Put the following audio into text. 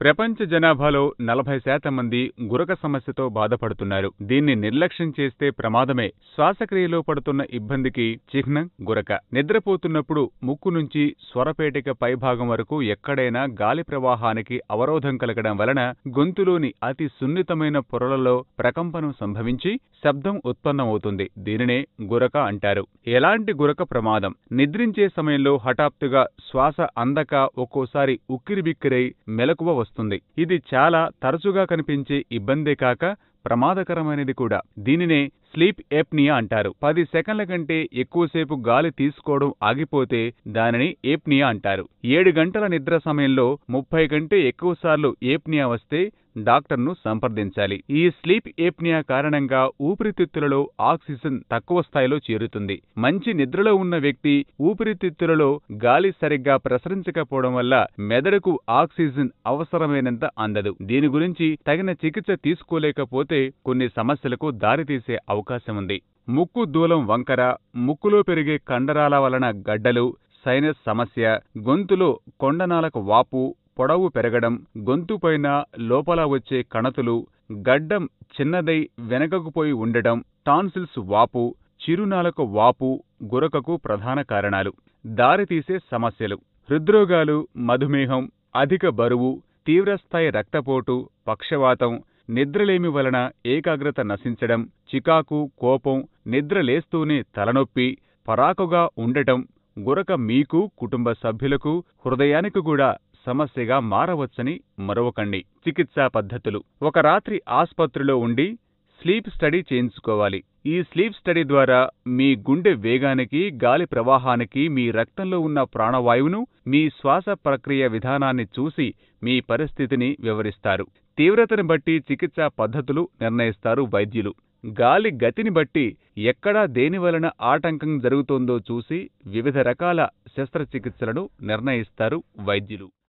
ప్రపంచ జనాభాలో 40% మంది గురక సమస్యతో బాధపడుతున్నారు. దీన్ని నిర్లక్ష్యం చేస్తే ప్రమాదమే. శ్వాసక్రియలో పడుతున్న ఇబ్బందికి చిహ్నం గురక. నిద్రపోతున్నప్పుడు ముక్కు నుంచి స్వరపేటిక పైభాగం వరకు ఎక్కడైనా గాలి ప్రవాహానికి అవరోధం కలగడం వలన గొంతులోని అతి సున్నితమైన పొరలలో ప్రకంపనం సంభవించి శబ్దం ఉత్పన్నమవుతుంది. దీనినే గురక అంటారు. ఎలాంటి గురక ప్రమాదం? నిద్రించే సమయంలో హఠాత్తుగా శ్వాస అందక ఒక్కోసారి ఉక్కిరిబిక్కిరై మెలకువ వస్తుంది. ఇది చాలా తరచుగా కనిపించే ఇబ్బందే కాక ప్రమాదకరమైనది కూడా. దీనినే స్లీప్ ఎప్నియా అంటారు. 10 సెకన్ల కంటే ఎక్కువసేపు గాలి తీసుకోవడం ఆగిపోతే దానిని ఏప్నియా అంటారు. 7 గంటల నిద్ర సమయంలో 30 కంటే ఎక్కువసార్లు ఏప్నియా వస్తే డాక్టర్ను సంప్రదించాలి. ఈ స్లీప్ ఏప్నియా కారణంగా ఊపిరితిత్తులలో ఆక్సిజన్ తక్కువ స్థాయిలో చేరుతుంది. మంచి నిద్రలో ఉన్న వ్యక్తి ఊపిరితిత్తులలో గాలి సరిగ్గా ప్రసరించకపోవడం వల్ల మెదడుకు ఆక్సిజన్ అవసరమైనంత అందదు. దీని గురించి తగిన చికిత్స తీసుకోలేకపోతే కొన్ని సమస్యలకు దారితీసే అవకాశం ఉంది. ముక్కు దూలం వంకర, ముక్కులో పెరిగే కండరాల వలన గడ్డలు, సైనస్ సమస్య, గొంతులో కొండనాలకు వాపు, పొడవు పెరగడం, గొంతుపైన లోపల వచ్చే కణతులు, గడ్డం చిన్నదై వెనకకు పోయి ఉండడం, టాన్సిల్స్ వాపు, చిరునాలకు వాపు గురకకు ప్రధాన కారణాలు. దారితీసే సమస్యలు: హృద్రోగాలు, మధుమేహం, అధిక బరువు, తీవ్రస్థాయి రక్తపోటు, పక్షవాతం, నిద్రలేమి వలన ఏకాగ్రత నశించడం, చికాకు, కోపం, నిద్ర లేస్తూనే తలనొప్పి, పరాకుగా ఉండటం. గురక మీకు, కుటుంబ సభ్యులకు, హృదయానికి కూడా సమస్యగా మారవచ్చని మరవకండి. చికిత్సా పద్ధతులు: ఒక రాత్రి ఆస్పత్రిలో ఉండి స్లీప్ స్టడీ చేయించుకోవాలి. ఈ స్లీప్ స్టడీ ద్వారా మీ గుండె వేగానికి, గాలి ప్రవాహానికి, మీ రక్తంలో ఉన్న ప్రాణవాయువును, మీ శ్వాస ప్రక్రియ విధానాన్ని చూసి మీ పరిస్థితిని వివరిస్తారు. తీవ్రతను బట్టి చికిత్సా పద్ధతులు నిర్ణయిస్తారు వైద్యులు. గాలి గతిని బట్టి ఎక్కడ దేనివలన ఆటంకం జరుగుతోందో చూసి వివిధ రకాల శస్త్రచికిత్సలను నిర్ణయిస్తారు వైద్యులు.